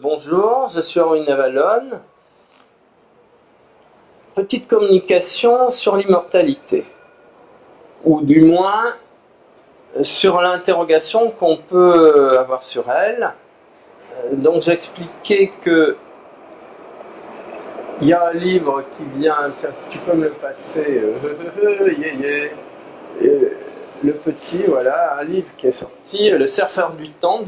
Bonjour, je suis Henri Navalone. Petite communication sur l'immortalité, ou du moins sur l'interrogation qu'on peut avoir sur elle. Donc j'expliquais que il y a un livre qui vient, si tu peux me le passer, le petit, voilà, un livre qui est sorti, Le Surfeur du Temps,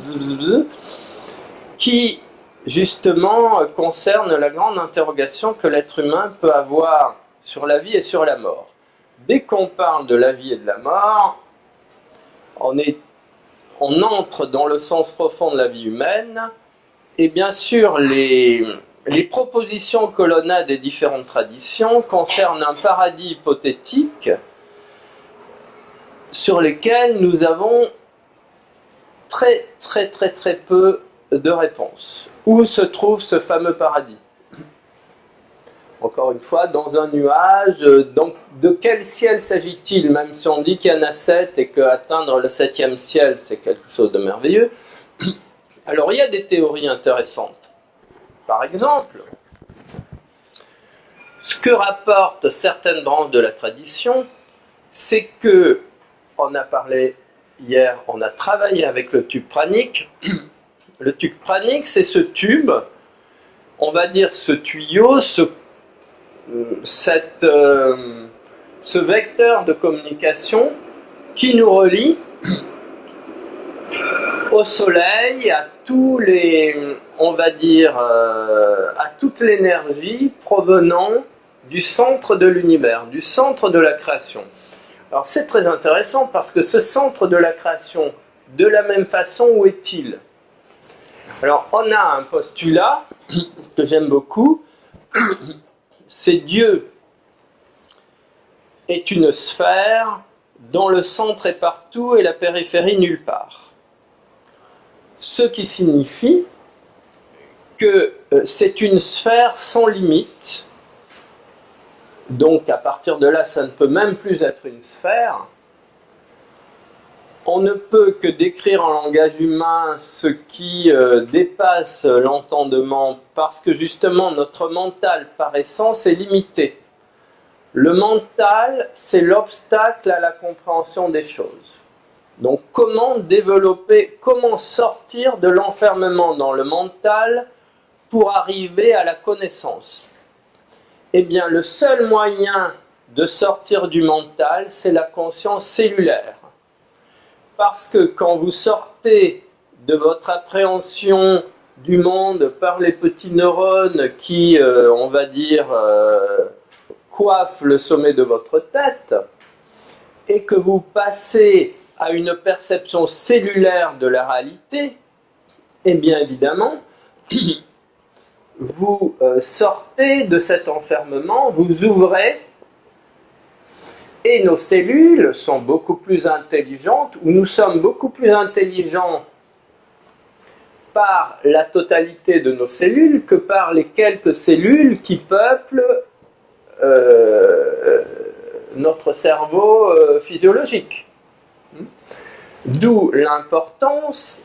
qui justement concerne la grande interrogation que l'être humain peut avoir sur la vie et sur la mort. Dès qu'on parle de la vie et de la mort, on entre dans le sens profond de la vie humaine, et bien sûr les propositions que l'on a des différentes traditions concernent un paradis hypothétique sur lesquels nous avons très peu de réponses. Où se trouve ce fameux paradis? Encore une fois, dans un nuage. Donc, de quel ciel s'agit-il? Même si on dit qu'il y en a 7 et qu'atteindre le 7e ciel, c'est quelque chose de merveilleux. Alors, il y a des théories intéressantes. Par exemple, ce que rapportent certaines branches de la tradition, c'est que, on a parlé hier, on a travaillé avec le tube pranique. Le tube pranique, c'est ce tube, on va dire ce tuyau, ce vecteur de communication qui nous relie au soleil, à tous les, on va dire, à toute l'énergie provenant du centre de l'univers, du centre de la création. Alors c'est très intéressant parce que ce centre de la création, de la même façon, où est-il? Alors on a un postulat que j'aime beaucoup, c'est Dieu est une sphère dont le centre est partout et la périphérie nulle part. Ce qui signifie que c'est une sphère sans limite. Donc à partir de là, ça ne peut même plus être une sphère. On ne peut que décrire en langage humain ce qui dépasse l'entendement, parce que justement notre mental par essence est limité. Le mental, c'est l'obstacle à la compréhension des choses. Donc comment développer, comment sortir de l'enfermement dans le mental pour arriver à la connaissance? Eh bien, le seul moyen de sortir du mental, c'est la conscience cellulaire. Parce que quand vous sortez de votre appréhension du monde par les petits neurones qui, on va dire, coiffent le sommet de votre tête, et que vous passez à une perception cellulaire de la réalité, eh bien évidemment, vous sortez de cet enfermement, vous ouvrez, et nos cellules sont beaucoup plus intelligentes, ou nous sommes beaucoup plus intelligents par la totalité de nos cellules que par les quelques cellules qui peuplent notre cerveau physiologique. D'où l'importance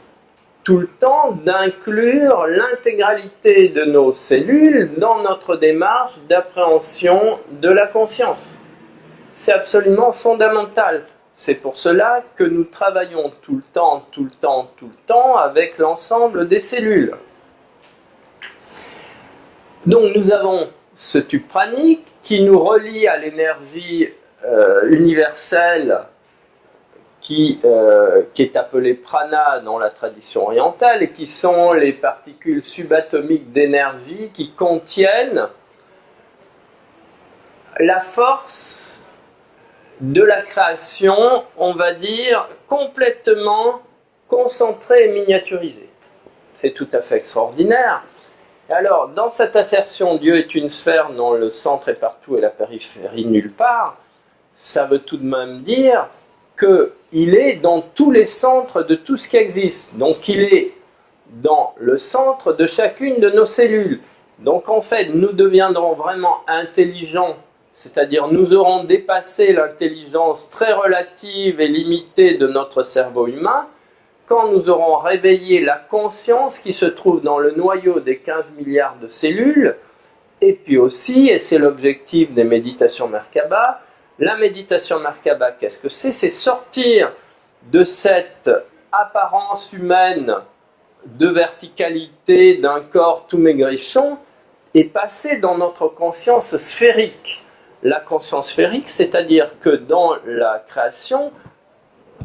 tout le temps d'inclure l'intégralité de nos cellules dans notre démarche d'appréhension de la conscience. C'est absolument fondamental. C'est pour cela que nous travaillons tout le temps avec l'ensemble des cellules. Donc nous avons ce tube pranique qui nous relie à l'énergie universelle qui est appelée prana dans la tradition orientale, et qui sont les particules subatomiques d'énergie qui contiennent la force de la création, on va dire, complètement concentrée et miniaturisée. C'est tout à fait extraordinaire. Et alors, dans cette assertion, Dieu est une sphère dont le centre est partout et la périphérie nulle part, ça veut tout de même dire qu'il est dans tous les centres de tout ce qui existe. Donc il est dans le centre de chacune de nos cellules. Donc en fait, nous deviendrons vraiment intelligents, c'est-à-dire nous aurons dépassé l'intelligence très relative et limitée de notre cerveau humain, quand nous aurons réveillé la conscience qui se trouve dans le noyau des 15 milliards de cellules, et puis aussi, et c'est l'objectif des méditations Merkaba, la méditation Merkaba, qu'est-ce que c'est? C'est sortir de cette apparence humaine de verticalité d'un corps tout maigrichon et passer dans notre conscience sphérique. La conscience sphérique, c'est-à-dire que dans la création,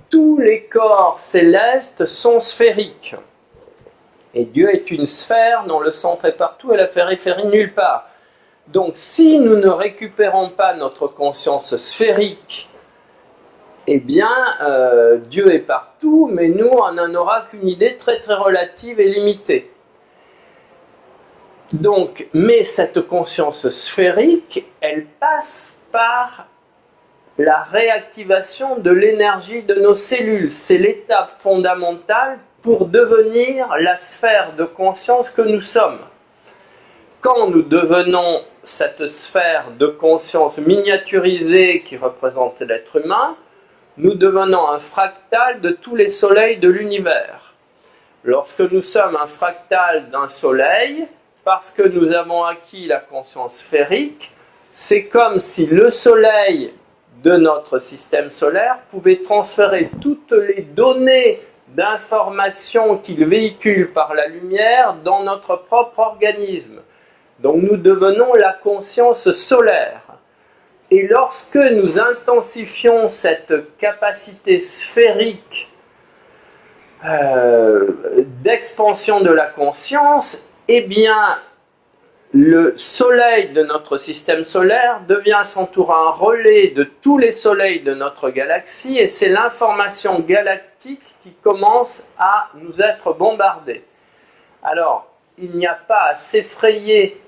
tous les corps célestes sont sphériques. Et Dieu est une sphère dont le centre est partout et la périphérie nulle part. Donc si nous ne récupérons pas notre conscience sphérique, eh bien Dieu est partout, mais nous on n'en aura qu'une idée très très relative et limitée. Donc, mais cette conscience sphérique, elle passe par la réactivation de l'énergie de nos cellules. C'est l'étape fondamentale pour devenir la sphère de conscience que nous sommes. Quand nous devenons cette sphère de conscience miniaturisée qui représente l'être humain, nous devenons un fractal de tous les soleils de l'univers. Lorsque nous sommes un fractal d'un soleil, parce que nous avons acquis la conscience sphérique, c'est comme si le soleil de notre système solaire pouvait transférer toutes les données d'informations qu'il véhicule par la lumière dans notre propre organisme. Donc nous devenons la conscience solaire. Et lorsque nous intensifions cette capacité sphérique d'expansion de la conscience, eh bien, le soleil de notre système solaire devient à son tour un relais de tous les soleils de notre galaxie et c'est l'information galactique qui commence à nous être bombardée. Alors, il n'y a pas à s'effrayer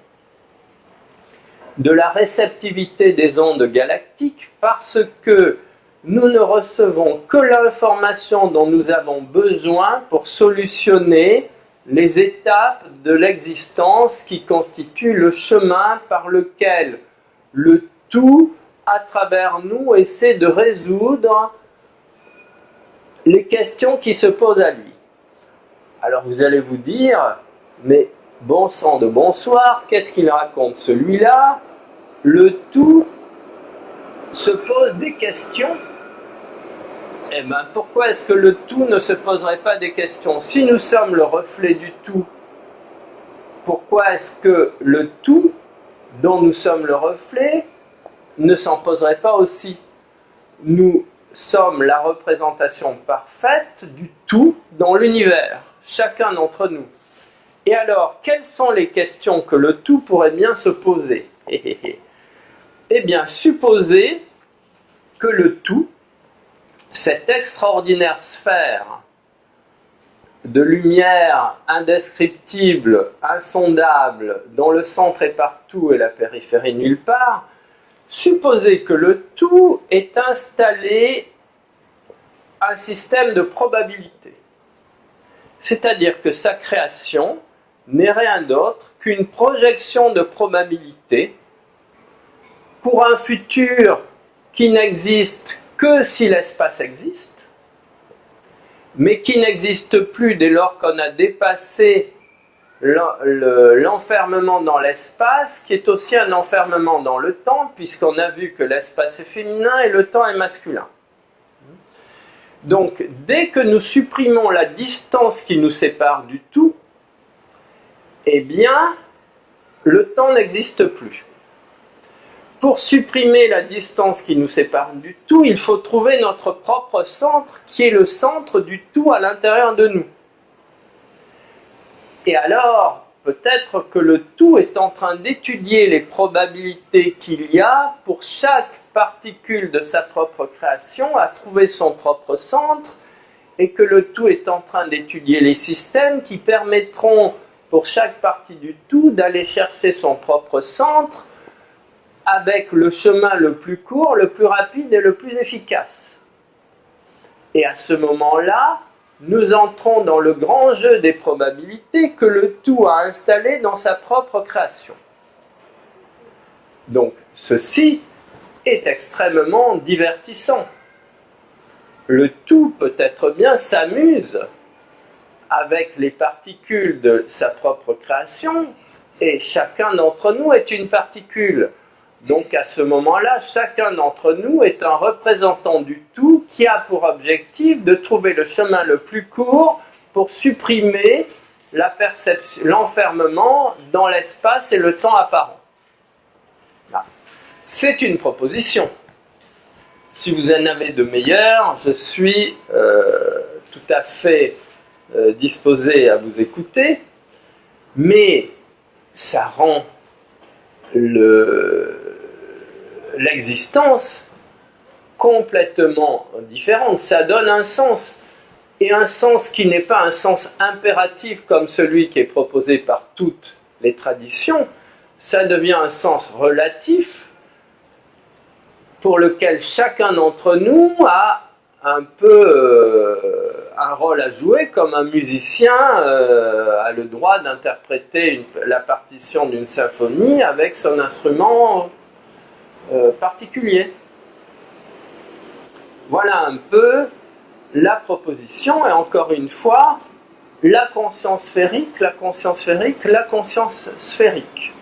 de la réceptivité des ondes galactiques parce que nous ne recevons que l'information dont nous avons besoin pour solutionner les étapes de l'existence qui constituent le chemin par lequel le tout, à travers nous, essaie de résoudre les questions qui se posent à lui. Alors vous allez vous dire, mais bon sang de bonsoir, qu'est-ce qu'il raconte celui-là? Le tout se pose des questions. Eh bien, pourquoi est-ce que le tout ne se poserait pas des questions? Si nous sommes le reflet du tout, pourquoi est-ce que le tout, dont nous sommes le reflet, ne s'en poserait pas aussi? Nous sommes la représentation parfaite du tout dans l'univers, chacun d'entre nous. Et alors, quelles sont les questions que le tout pourrait bien se poser? Eh bien, supposez que le tout, cette extraordinaire sphère de lumière indescriptible, insondable, dont le centre est partout et la périphérie nulle part, supposez que le tout est installé un système de probabilité. C'est-à-dire que sa création n'est rien d'autre qu'une projection de probabilité pour un futur qui n'existe que si l'espace existe, mais qui n'existe plus dès lors qu'on a dépassé l'enfermement dans l'espace, qui est aussi un enfermement dans le temps, puisqu'on a vu que l'espace est féminin et le temps est masculin. Donc, dès que nous supprimons la distance qui nous sépare du tout, eh bien, le temps n'existe plus. Pour supprimer la distance qui nous sépare du tout, il faut trouver notre propre centre, qui est le centre du tout à l'intérieur de nous. Et alors, peut-être que le tout est en train d'étudier les probabilités qu'il y a pour chaque particule de sa propre création à trouver son propre centre, et que le tout est en train d'étudier les systèmes qui permettront pour chaque partie du tout d'aller chercher son propre centre avec le chemin le plus court, le plus rapide et le plus efficace. Et à ce moment-là, nous entrons dans le grand jeu des probabilités que le tout a installé dans sa propre création. Donc, ceci est extrêmement divertissant. Le tout, peut-être bien, s'amuse avec les particules de sa propre création, et chacun d'entre nous est une particule. Donc à ce moment-là, chacun d'entre nous est un représentant du tout qui a pour objectif de trouver le chemin le plus court pour supprimer la perception, l'enfermement dans l'espace et le temps apparent. C'est une proposition. Si vous en avez de meilleures, je suis tout à fait disposé à vous écouter, mais ça rend l'existence complètement différente. Ça donne un sens, et un sens qui n'est pas un sens impératif comme celui qui est proposé par toutes les traditions. Ça devient un sens relatif pour lequel chacun d'entre nous a un peu un rôle à jouer, comme un musicien a le droit d'interpréter la partition d'une symphonie avec son instrument particulier. Voilà un peu la proposition, et encore une fois, la conscience sphérique, la conscience sphérique, la conscience sphérique.